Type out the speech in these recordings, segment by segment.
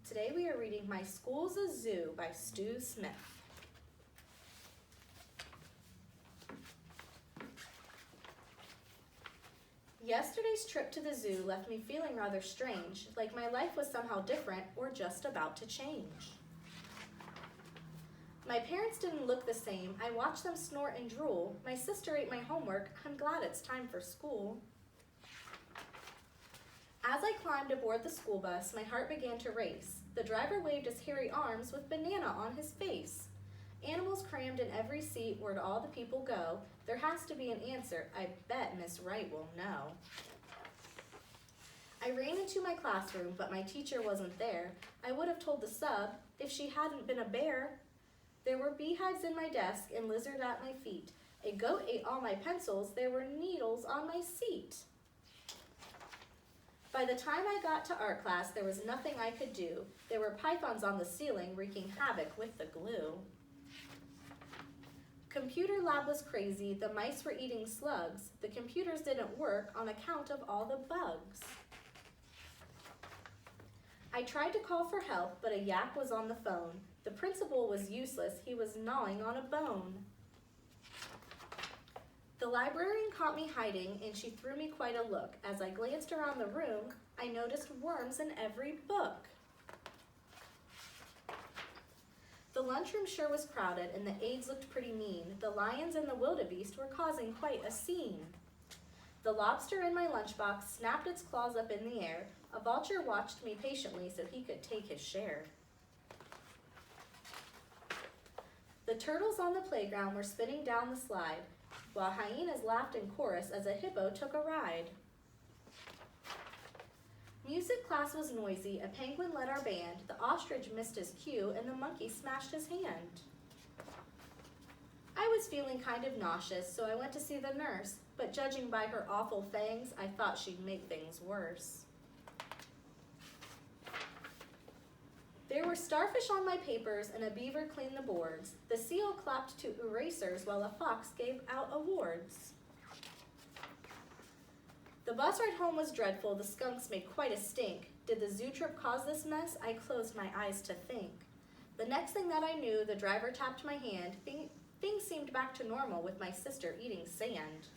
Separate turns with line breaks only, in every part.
Today we are reading My School's a Zoo by Stu Smith. Yesterday's trip to the zoo left me feeling rather strange, like my life was somehow different or just about to change. My parents didn't look the same. I watched them snort and drool. My sister ate my homework. I'm glad it's time for school. As I climbed aboard the school bus, my heart began to race. The driver waved his hairy arms with banana on his face. Animals crammed in every seat. Where'd all the people go? There has to be an answer. I bet Miss Wright will know. I ran into my classroom, but my teacher wasn't there. I would have told the sub if she hadn't been a bear. There were beehives in my desk and lizard at my feet. A goat ate all my pencils. There were needles on my seat. By the time I got to art class, there was nothing I could do. There were pythons on the ceiling wreaking havoc with the glue. Computer lab was crazy. The mice were eating slugs. The computers didn't work on account of all the bugs. I tried to call for help, but a yak was on the phone. The principal was useless. He was gnawing on a bone. The librarian caught me hiding, and she threw me quite a look. As I glanced around the room, I noticed worms in every book. The lunchroom sure was crowded, and the aides looked pretty mean. The lions and the wildebeest were causing quite a scene. The lobster in my lunchbox snapped its claws up in the air. A vulture watched me patiently so he could take his share. The turtles on the playground were spinning down the slide, while hyenas laughed in chorus as a hippo took a ride. Music class was noisy. A penguin led our band. The ostrich missed his cue, and the monkey smashed his hand. I was feeling kind of nauseous, so I went to see the nurse, but judging by her awful fangs, I thought she'd make things worse. There were starfish on my papers, and a beaver cleaned the boards. The seal clapped to erasers while a fox gave out awards. The bus ride home was dreadful. The skunks made quite a stink. Did the zoo trip cause this mess? I closed my eyes to think. The next thing that I knew, the driver tapped my hand. Things seemed back to normal with my sister eating sand.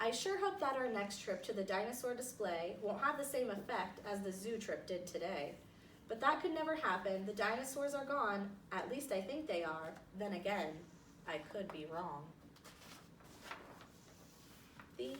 I sure hope that our next trip to the dinosaur display won't have the same effect as the zoo trip did today. But that could never happen. The dinosaurs are gone. At least I think they are. Then again, I could be wrong. The